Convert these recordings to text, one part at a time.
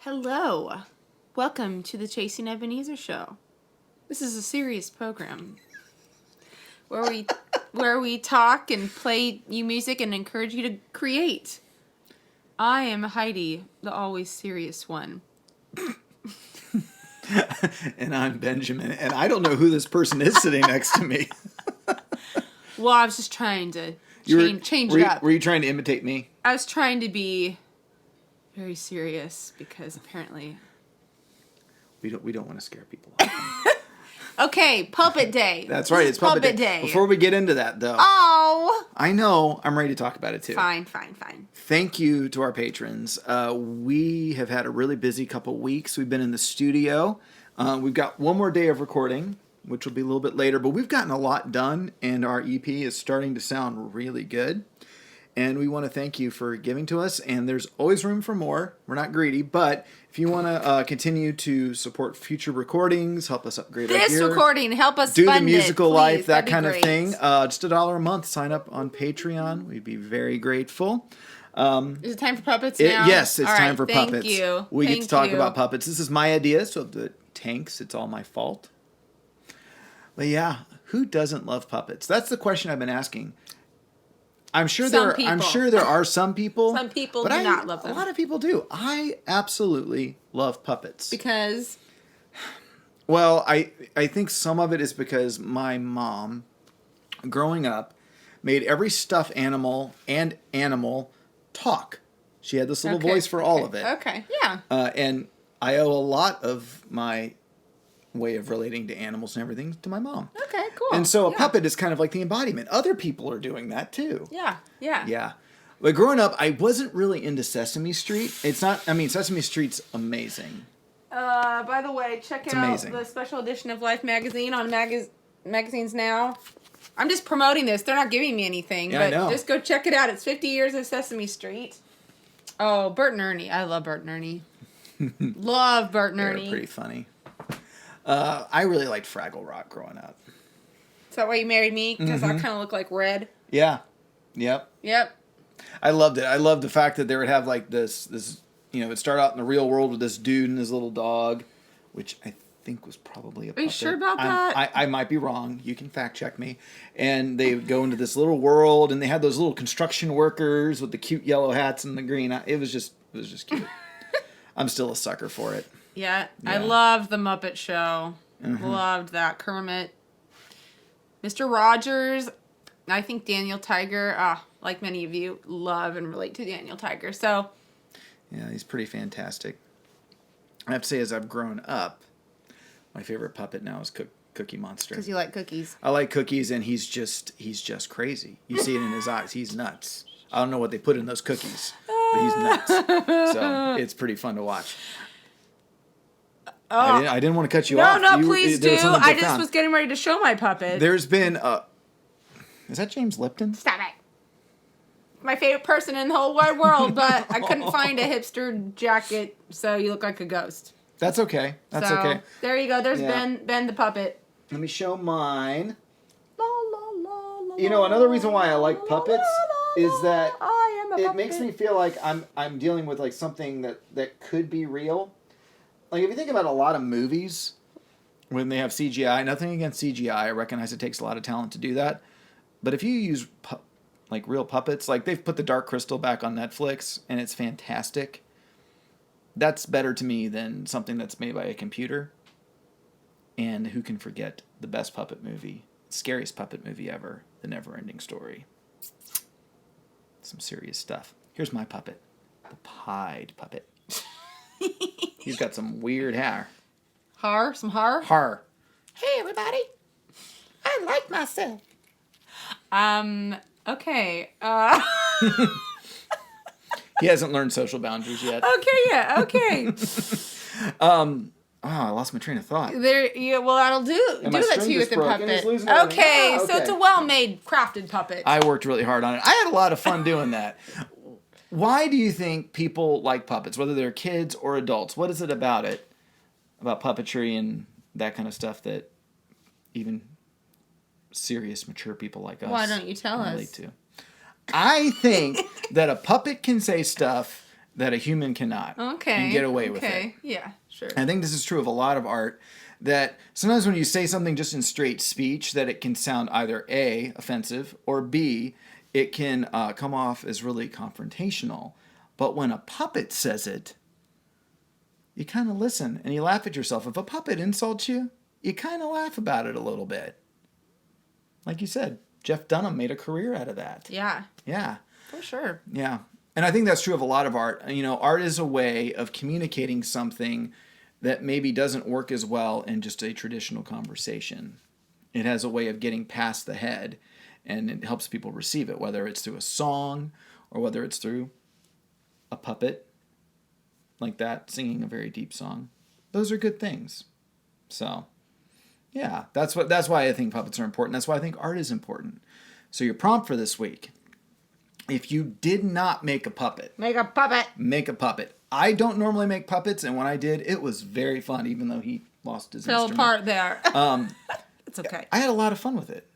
Hello. Welcome to the Chasing Ebenezer Show. This is a serious program where we talk and play you music and encourage you to create. I am Heidi, the always serious one. And I'm Benjamin, and I don't know who this person is sitting next to me. Well, I was just trying to change it up. Were you trying to imitate me? I was trying to be very serious because apparently We don't want to scare people off. Okay, Puppet Day. That's right, it's Puppet Day. Before we get into that, though. Oh! I know, I'm ready to talk about it, too. Fine. Thank you to our patrons. We have had a really busy couple weeks. We've been in the studio. We've got one more day of recording, which will be a little bit later, but we've gotten a lot done, and our EP is starting to sound really good. And we want to thank you for giving to us, and there's always room for more. We're not greedy, but if you want to continue to support future recordings, help us upgrade our gear. This recording, help us do fund the musical it, life, please. that kind That'd of be thing. great. Just $1 a month. Sign up on Patreon. We'd be very grateful. Is it time for puppets now? Yes, it's All time right, for puppets. Thank you. We get to talk you. about puppets. This is my idea, so if it tanks, it's all my fault. But yeah, who doesn't love puppets? That's the question I've been asking. I'm sure there are some people. Some people but do not love them. A lot of people do. I absolutely love puppets. Because? Well, I think some of it is because my mom, growing up, made every stuffed animal and animal talk. She had this little voice for all of it. Okay, yeah. And I owe a lot of my way of relating to animals and everything to my mom. Okay, cool. And so a puppet is kind of like the embodiment. Other people are doing that too. Yeah. Yeah. But growing up, I wasn't really into Sesame Street. Sesame Street's amazing. By the way, check out amazing. the special edition of Life magazine on Magazines Now. I'm just promoting this. They're not giving me anything, but I know. Just go check it out. It's 50 years of Sesame Street. Oh, Bert and Ernie. I love Bert and Ernie. Love Bert and Ernie. They're pretty funny. I really liked Fraggle Rock growing up. Is that why you married me? Because I kind of look like Red. Yeah. Yep. I loved it. I loved the fact that they would have like this, it'd start out in the real world with this dude and his little dog, which I think was probably a puppet. Are you sure about that? I might be wrong. You can fact check me. And they would go into this little world, and they had those little construction workers with the cute yellow hats and the green. It was just cute. I'm still a sucker for it. Yeah. I loved the Muppet Show. Loved that. Kermit. Mr. Rogers. I think Daniel Tiger, like many of you, love and relate to Daniel Tiger. So, yeah, he's pretty fantastic. I have to say, as I've grown up, my favorite puppet now is Cookie Monster. because you like cookies. I like cookies, and he's just crazy. You see it in his eyes. He's nuts. I don't know what they put in those cookies, but he's nuts. So it's pretty fun to watch. I didn't want to cut you off. No, please do. I just was getting ready to show my puppet. There's been is that James Lipton? Stop it. My favorite person in the whole wide world, but I couldn't find a hipster jacket, so you look like a ghost. That's okay. That's okay. There you go. There's Ben the puppet. Let me show mine. La, la, la, la, You know, another reason why I like puppets is that I am a it puppet. makes me feel like I'm dealing with like something that could be real. Like if you think about a lot of movies when they have CGI, nothing against CGI, I recognize it takes a lot of talent to do that. But if you use like real puppets, like they've put The Dark Crystal back on Netflix and it's fantastic. That's better to me than something that's made by a computer. And who can forget the best puppet movie, scariest puppet movie ever, The Never-Ending Story. Some serious stuff. Here's my puppet, the Pied puppet. He's got some weird hair. Some har? Har. Hey, everybody. I like myself. Okay. He hasn't learned social boundaries yet. Okay. I lost my train of thought. Well, that'll do And my that to string you with just the broke and puppet. he's losing everything. Okay, Ah, so it's a well-made, crafted puppet. I worked really hard on it. I had a lot of fun doing that. Why do you think people like puppets, whether they're kids or adults? What is it about puppetry and that kind of stuff that even serious, mature people like us Why don't you tell us? relate to? I think that a puppet can say stuff that a human cannot. Okay. And get away with it. Okay. Yeah, sure. I think this is true of a lot of art, that sometimes when you say something just in straight speech, that it can sound either A, offensive, or B, it can come off as really confrontational. But when a puppet says it, you kind of listen and you laugh at yourself. If a puppet insults you, you kind of laugh about it a little bit. Like you said, Jeff Dunham made a career out of that. Yeah. Yeah. For sure. Yeah. And I think that's true of a lot of art. You know, art is a way of communicating something that maybe doesn't work as well in just a traditional conversation. It has a way of getting past the head, and it helps people receive it, whether it's through a song or whether it's through a puppet like that singing a very deep song. Those are good things. So, yeah, that's why I think puppets are important. That's why I think art is important. So your prompt for this week: if you did not make a puppet, make a puppet. Make a puppet. I don't normally make puppets, and when I did, it was very fun, even though he lost his Fell instrument. apart there. It's okay. I had a lot of fun with it.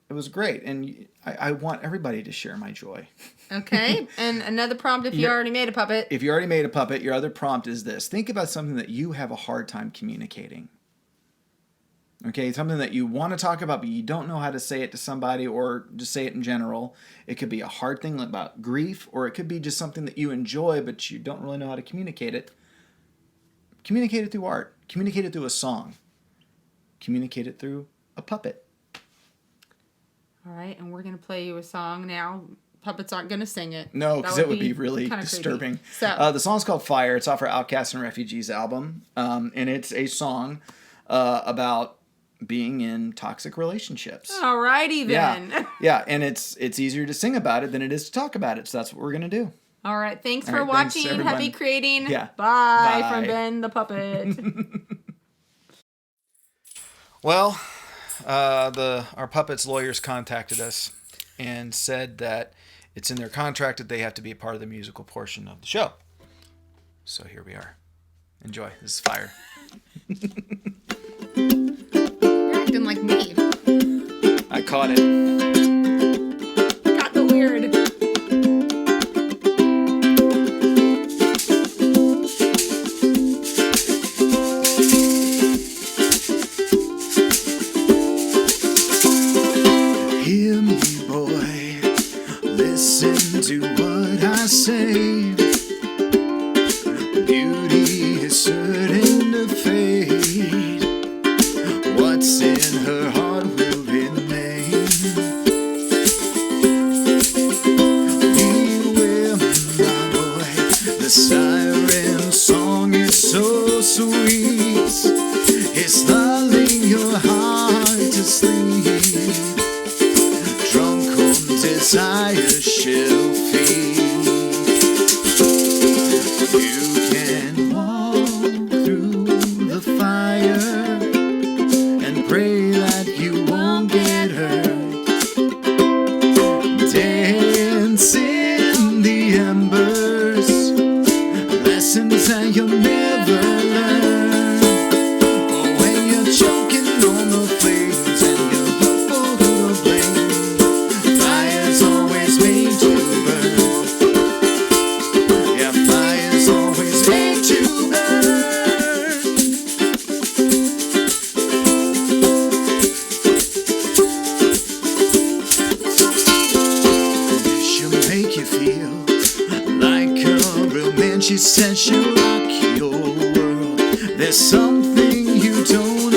It was great, and I want everybody to share my joy. Okay, and another prompt if you already made a puppet. If you already made a puppet, your other prompt is this. Think about something that you have a hard time communicating. Okay, something that you want to talk about, but you don't know how to say it to somebody, or just say it in general. It could be a hard thing about grief, or it could be just something that you enjoy, but you don't really know how to communicate it. Communicate it through art. Communicate it through a song. Communicate it through a puppet. All right, and we're going to play you a song now. Puppets aren't going to sing it. No, because it would be really disturbing. So, the song's called Fire. It's off our Outcasts and Refugees album, and it's a song about being in toxic relationships. Alrighty then. Yeah, and it's easier to sing about it than it is to talk about it, so that's what we're going to do. All right, thanks for watching. Thanks, Happy creating. Yeah. Bye from Ben the Puppet. Well, our puppet's lawyers contacted us and said that it's in their contract that they have to be a part of the musical portion of the show. So here we are. Enjoy. This is Fire. You're acting like me. I caught it. Got the weird. Hear me, boy. Listen to what I say. Beauty is certain to fade. What's in her heart will remain. Beware, my boy, the siren song is so sweet. It's lulling your heart to sleep. Drunk on desire shall feed. You can walk through the fire and pray that you won't get hurt. Dance in the embers, lessons that you'll never learn. Or when you're choking on the flames and you're hopeful to the blame, fire's always made to burn. Yeah, fire's always made to burn. She'll make you feel like a real man. She says she'll rock your world. There's something you don't